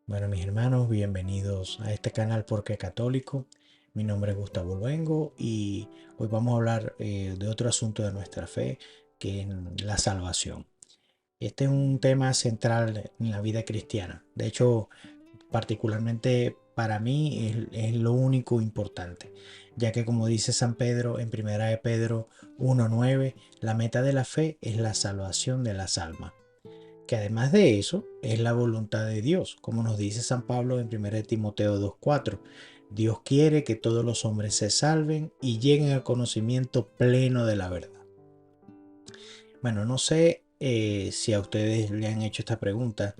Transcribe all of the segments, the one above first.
Bueno, mis hermanos, bienvenidos a este canal Porque Católico. Mi nombre es Gustavo Luengo y hoy vamos a hablar de otro asunto de nuestra fe, que es la salvación. Este es un tema central en la vida cristiana. De hecho, particularmente para mí es lo único importante, ya que como dice San Pedro en Primera de Pedro 1:9, la meta de la fe es la salvación de las almas, que además de eso es la voluntad de Dios, como nos dice San Pablo en 1 Timoteo 2:4. Dios quiere que todos los hombres se salven y lleguen al conocimiento pleno de la verdad. Bueno, no sé si a ustedes le han hecho esta pregunta.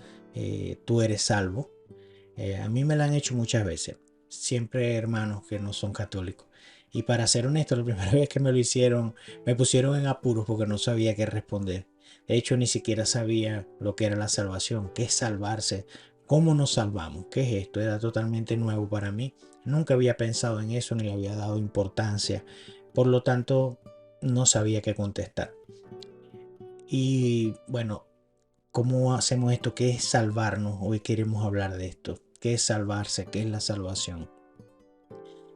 ¿Tú eres salvo? A mí me la han hecho muchas veces, siempre hermanos que no son católicos. Y para ser honesto, la primera vez que me lo hicieron, me pusieron en apuros porque no sabía qué responder. De hecho, ni siquiera sabía lo que era la salvación, qué es salvarse, cómo nos salvamos, qué es esto. Era totalmente nuevo para mí. Nunca había pensado en eso ni le había dado importancia. Por lo tanto, no sabía qué contestar. Y bueno, ¿cómo hacemos esto? ¿Qué es salvarnos? Hoy queremos hablar de esto. ¿Qué es salvarse? ¿Qué es la salvación?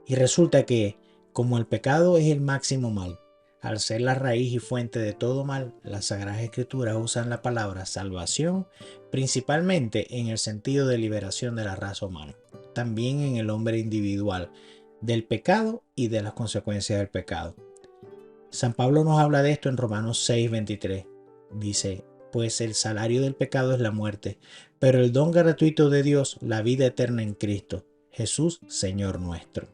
Y resulta que, como el pecado es el máximo mal, al ser la raíz y fuente de todo mal, las Sagradas Escrituras usan la palabra salvación principalmente en el sentido de liberación de la raza humana, también en el hombre individual, del pecado y de las consecuencias del pecado. San Pablo nos habla de esto en Romanos 6:23. Dice, pues el salario del pecado es la muerte, pero el don gratuito de Dios, la vida eterna en Cristo, Jesús, Señor nuestro.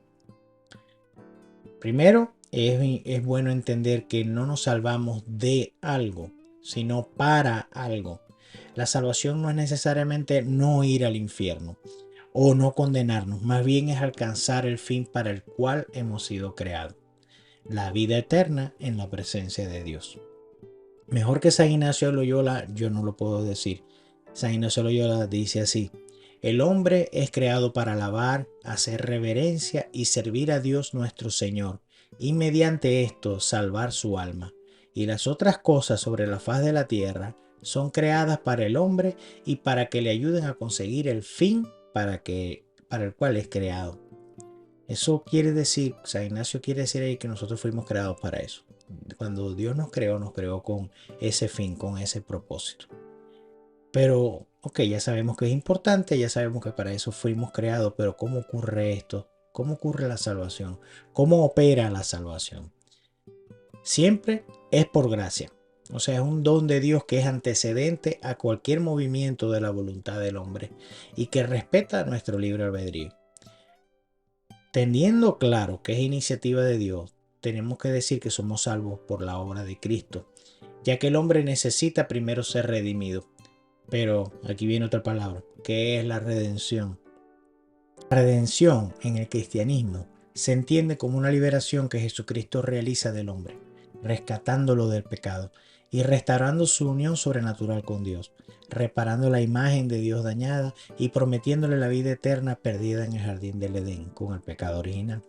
Primero, es bueno entender que no nos salvamos de algo, sino para algo. La salvación no es necesariamente no ir al infierno o no condenarnos, más bien es alcanzar el fin para el cual hemos sido creados, la vida eterna en la presencia de Dios. Mejor que San Ignacio de Loyola, yo no lo puedo decir. San Ignacio de Loyola dice así: el hombre es creado para alabar, hacer reverencia y servir a Dios nuestro Señor, y mediante esto salvar su alma. Y las otras cosas sobre la faz de la tierra son creadas para el hombre y para que le ayuden a conseguir el fin para el cual es creado. Eso quiere decir, San Ignacio quiere decir ahí que nosotros fuimos creados para eso. Cuando Dios nos creó con ese fin, con ese propósito. Pero, ok, ya sabemos que es importante, ya sabemos que para eso fuimos creados, pero ¿cómo ocurre esto? ¿Cómo ocurre la salvación? ¿Cómo opera la salvación? Siempre es por gracia. O sea, es un don de Dios que es antecedente a cualquier movimiento de la voluntad del hombre y que respeta nuestro libre albedrío. Teniendo claro que es iniciativa de Dios, tenemos que decir que somos salvos por la obra de Cristo, ya que el hombre necesita primero ser redimido. Pero aquí viene otra palabra, que es la redención. La redención en el cristianismo se entiende como una liberación que Jesucristo realiza del hombre, rescatándolo del pecado y restaurando su unión sobrenatural con Dios, reparando la imagen de Dios dañada y prometiéndole la vida eterna perdida en el jardín del Edén con el pecado original.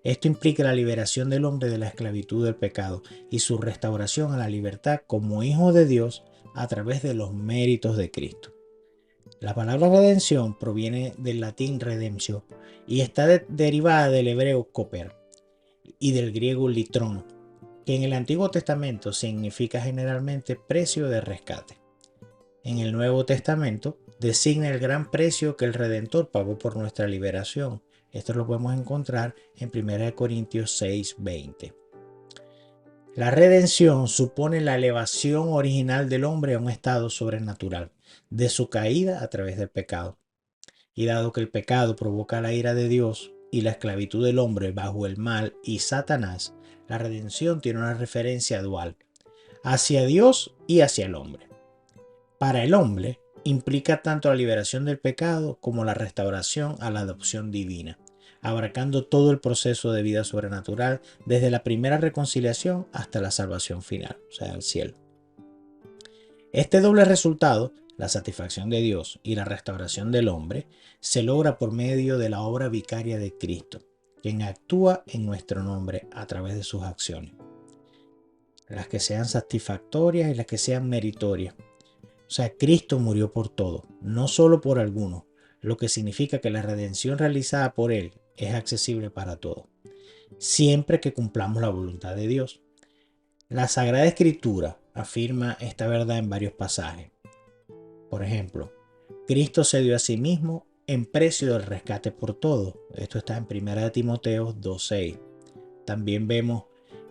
Esto implica la liberación del hombre de la esclavitud del pecado y su restauración a la libertad como hijo de Dios a través de los méritos de Cristo. La palabra redención proviene del latín redemptio y está derivada del hebreo koper y del griego litrón, que en el Antiguo Testamento significa generalmente precio de rescate. En el Nuevo Testamento designa el gran precio que el Redentor pagó por nuestra liberación. Esto lo podemos encontrar en 1 Corintios 6:20. La redención supone la elevación original del hombre a un estado sobrenatural, de su caída a través del pecado. Y dado que el pecado provoca la ira de Dios y la esclavitud del hombre bajo el mal y Satanás, la redención tiene una referencia dual, hacia Dios y hacia el hombre. Para el hombre, implica tanto la liberación del pecado como la restauración a la adopción divina, abarcando todo el proceso de vida sobrenatural desde la primera reconciliación hasta la salvación final, o sea, el cielo. Este doble resultado, la satisfacción de Dios y la restauración del hombre, se logra por medio de la obra vicaria de Cristo, quien actúa en nuestro nombre a través de sus acciones, las que sean satisfactorias y las que sean meritorias. O sea, Cristo murió por todo, no solo por algunos. lo que significa que la redención realizada por Él es accesible para todos, siempre que cumplamos la voluntad de Dios. La Sagrada Escritura afirma esta verdad en varios pasajes. Por ejemplo, Cristo se dio a sí mismo en precio del rescate por todos. Esto está en 1 Timoteo 2:6. También vemos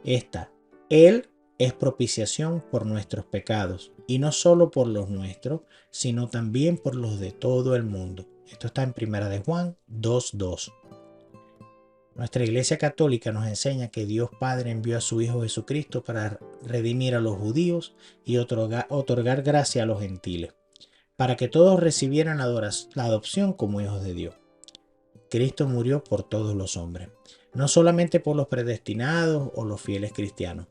esta. Él es propiciación por nuestros pecados, y no solo por los nuestros, sino también por los de todo el mundo. Esto está en 1 de Juan 2:2. Nuestra Iglesia Católica nos enseña que Dios Padre envió a su Hijo Jesucristo para redimir a los judíos y otorgar gracia a los gentiles, para que todos recibieran la adopción como hijos de Dios. Cristo murió por todos los hombres, no solamente por los predestinados o los fieles cristianos.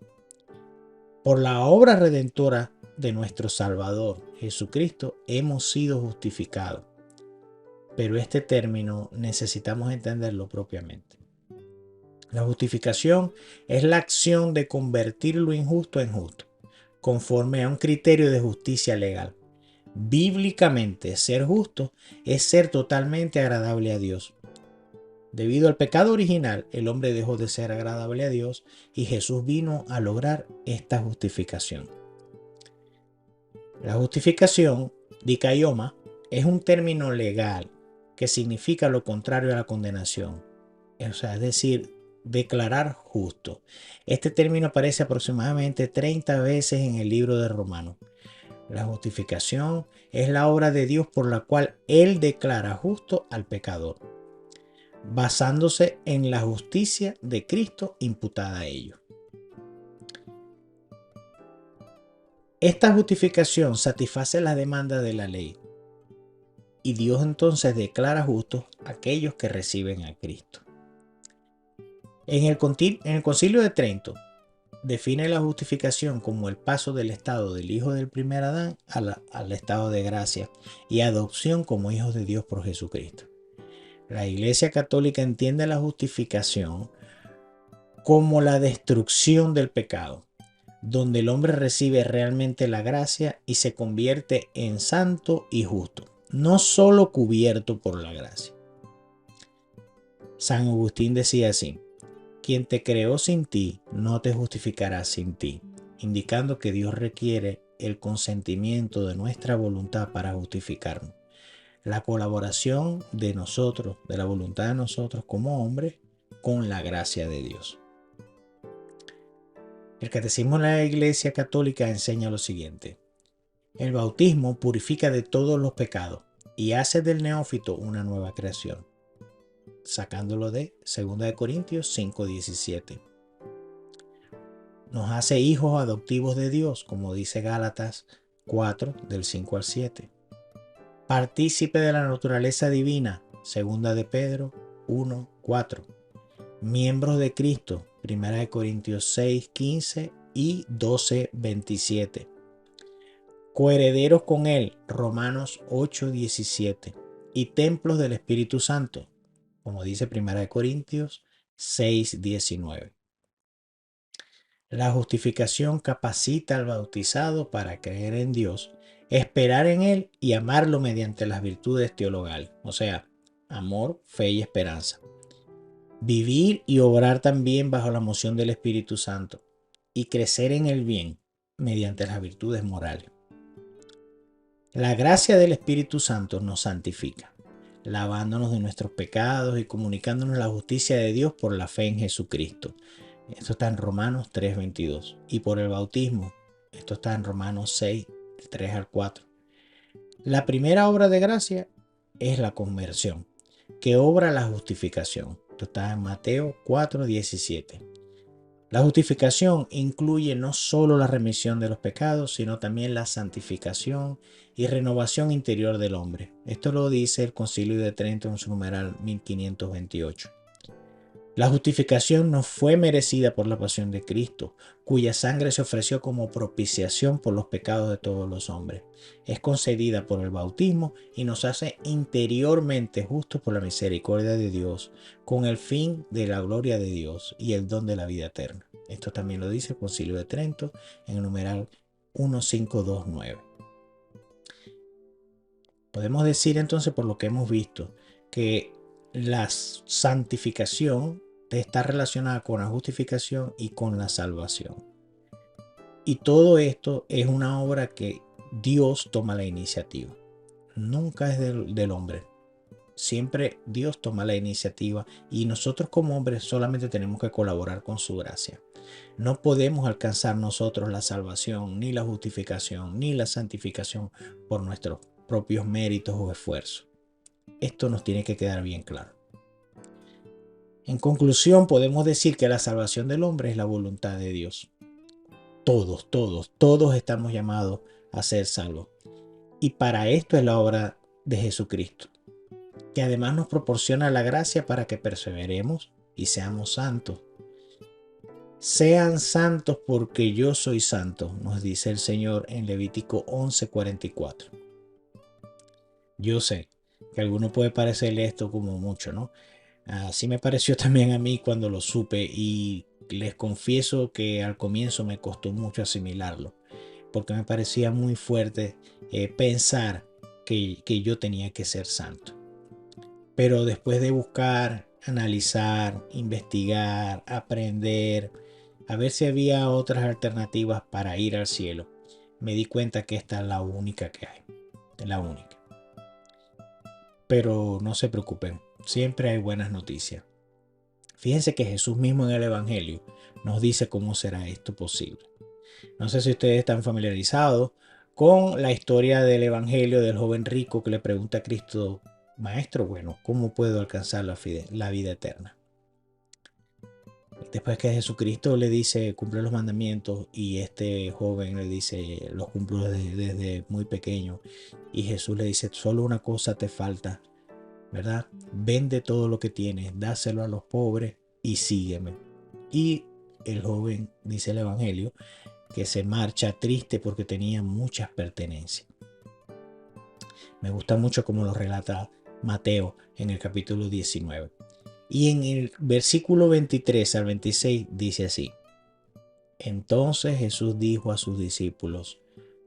Por la obra redentora de nuestro Salvador, Jesucristo, hemos sido justificados. Pero este término necesitamos entenderlo propiamente. La justificación es la acción de convertir lo injusto en justo, conforme a un criterio de justicia legal. Bíblicamente, ser justo es ser totalmente agradable a Dios. Debido al pecado original, el hombre dejó de ser agradable a Dios y Jesús vino a lograr esta justificación. La justificación, dikaioma, es un término legal que significa lo contrario a la condenación, es decir, declarar justo. Este término aparece aproximadamente 30 veces en el libro de Romanos. La justificación es la obra de Dios por la cual Él declara justo al pecador, basándose en la justicia de Cristo imputada a ellos. Esta justificación satisface la demanda de la ley y Dios entonces declara justos a aquellos que reciben a Cristo. En el Concilio de Trento define la justificación como el paso del estado del hijo del primer Adán al estado de gracia y adopción como hijos de Dios por Jesucristo. La Iglesia Católica entiende la justificación como la destrucción del pecado, donde el hombre recibe realmente la gracia y se convierte en santo y justo, no solo cubierto por la gracia. San Agustín decía así: quien te creó sin ti, no te justificará sin ti, indicando que Dios requiere el consentimiento de nuestra voluntad para justificarnos. La colaboración de nosotros, de la voluntad de nosotros como hombres, con la gracia de Dios. El Catecismo de la Iglesia Católica enseña lo siguiente: el bautismo purifica de todos los pecados y hace del neófito una nueva creación, sacándolo de 2 Corintios 5:17. Nos hace hijos adoptivos de Dios, como dice Gálatas 4, del 5 al 7. Partícipe de la naturaleza divina, 2 de Pedro 1:4. Miembros de Cristo, 1 Corintios 6:15 y 12:27. Coherederos con Él, Romanos 8:17. Y templos del Espíritu Santo, como dice 1 Corintios 6:19. La justificación capacita al bautizado para creer en Dios, esperar en Él y amarlo mediante las virtudes teologales, o sea, amor, fe y esperanza. Vivir y obrar también bajo la moción del Espíritu Santo y crecer en el bien mediante las virtudes morales. La gracia del Espíritu Santo nos santifica, lavándonos de nuestros pecados y comunicándonos la justicia de Dios por la fe en Jesucristo. Esto está en Romanos 3:22. Y por el bautismo, esto está en Romanos 6, 3 al 4. La primera obra de gracia es la conversión, que obra la justificación. Esto está en Mateo 4:17. La justificación incluye no solo la remisión de los pecados, sino también la santificación y renovación interior del hombre. Esto lo dice el Concilio de Trento en su numeral 1528. La justificación no fue merecida por la pasión de Cristo, cuya sangre se ofreció como propiciación por los pecados de todos los hombres. Es concedida por el bautismo y nos hace interiormente justos por la misericordia de Dios, con el fin de la gloria de Dios y el don de la vida eterna. Esto también lo dice el Concilio de Trento en el numeral 1529. Podemos decir entonces, por lo que hemos visto, que la santificación está relacionada con la justificación y con la salvación. Y todo esto es una obra que Dios toma la iniciativa. Nunca es del hombre. Siempre Dios toma la iniciativa y nosotros como hombres solamente tenemos que colaborar con su gracia. No podemos alcanzar nosotros la salvación, ni la justificación, ni la santificación por nuestros propios méritos o esfuerzos. Esto nos tiene que quedar bien claro. En conclusión, podemos decir que la salvación del hombre es la voluntad de Dios. Todos estamos llamados a ser salvos. Y para esto es la obra de Jesucristo, que además nos proporciona la gracia para que perseveremos y seamos santos. Sean santos porque yo soy santo, nos dice el Señor en Levítico 11:44. Yo sé que a alguno puede parecerle esto como mucho, ¿no? Así me pareció también a mí cuando lo supe, y les confieso que al comienzo me costó mucho asimilarlo, porque me parecía muy fuerte pensar que yo tenía que ser santo. Pero después de buscar, analizar, investigar, aprender, a ver si había otras alternativas para ir al cielo, me di cuenta que esta es la única que hay, la única. Pero no se preocupen, siempre hay buenas noticias. Fíjense que Jesús mismo en el Evangelio nos dice cómo será esto posible. No sé si ustedes están familiarizados con la historia del Evangelio del joven rico que le pregunta a Cristo: Maestro, bueno, ¿cómo puedo alcanzar la vida eterna? Después que Jesucristo le dice, cumple los mandamientos, y este joven le dice, los cumplo desde muy pequeño. Y Jesús le dice, solo una cosa te falta, ¿verdad? Vende todo lo que tienes, dáselo a los pobres y sígueme. Y el joven, dice el Evangelio, que se marcha triste porque tenía muchas pertenencias. Me gusta mucho cómo lo relata Mateo en el capítulo 19. Y en el versículo 23 al 26 dice así: Entonces Jesús dijo a sus discípulos: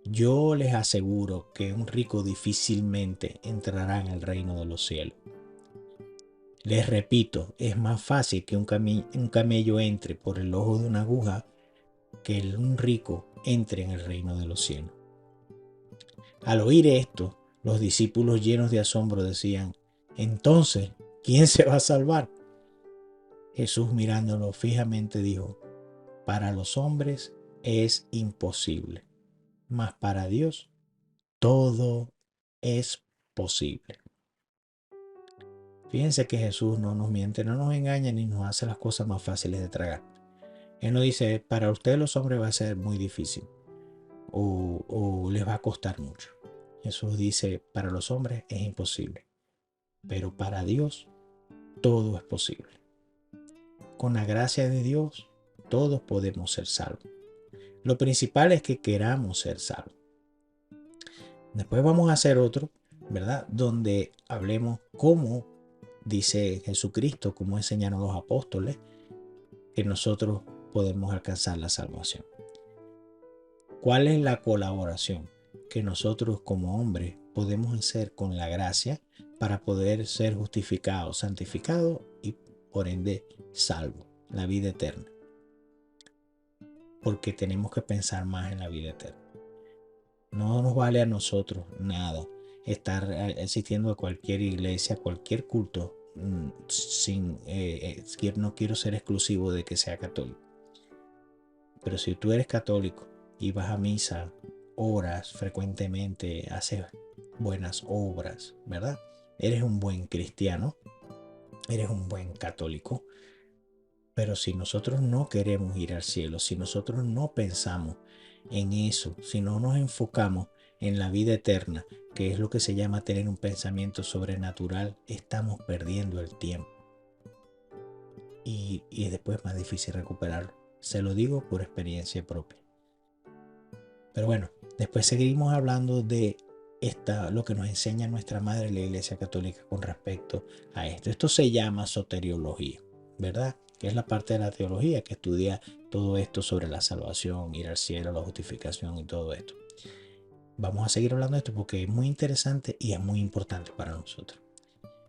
Yo les aseguro que un rico difícilmente entrará en el reino de los cielos. Les repito, es más fácil que un camello entre por el ojo de una aguja que un rico entre en el reino de los cielos. Al oír esto, los discípulos llenos de asombro decían: Entonces, ¿quién se va a salvar? Jesús, mirándolo fijamente, dijo: Para los hombres es imposible, mas para Dios todo es posible. Fíjense que Jesús no nos miente, no nos engaña ni nos hace las cosas más fáciles de tragar. Él no dice, para ustedes los hombres va a ser muy difícil o les va a costar mucho. Jesús dice, para los hombres es imposible, pero para Dios todo es posible. Con la gracia de Dios todos podemos ser salvos. Lo principal es que queramos ser salvos. Después vamos a hacer otro, ¿verdad? Donde hablemos cómo dice Jesucristo, cómo enseñaron los apóstoles, que nosotros podemos alcanzar la salvación. ¿Cuál es la colaboración que nosotros como hombres podemos hacer con la gracia para poder ser justificados, santificados y por ende salvos, la vida eterna? Porque tenemos que pensar más en la vida eterna. No nos vale a nosotros nada estar asistiendo a cualquier iglesia, cualquier culto, no quiero ser exclusivo de que sea católico. Pero si tú eres católico y vas a misa, oras frecuentemente, haces buenas obras, ¿verdad? Eres un buen cristiano, eres un buen católico. Pero si nosotros no queremos ir al cielo, si nosotros no pensamos en eso, si no nos enfocamos en la vida eterna, que es lo que se llama tener un pensamiento sobrenatural, estamos perdiendo el tiempo. Y después es más difícil recuperarlo. Se lo digo por experiencia propia. Pero bueno, después seguimos hablando de lo que nos enseña nuestra madre, la Iglesia Católica, con respecto a esto. Esto se llama soteriología, ¿verdad? Que es la parte de la teología que estudia todo esto sobre la salvación, ir al cielo, la justificación y todo esto. vamos a seguir hablando de esto porque es muy interesante y es muy importante para nosotros.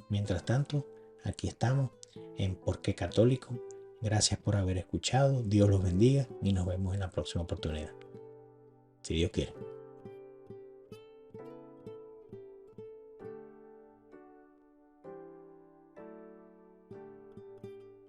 Mientras tanto, aquí estamos en Por qué Católico. Gracias por haber escuchado. Dios los bendiga y nos vemos en la próxima oportunidad. Si Dios quiere.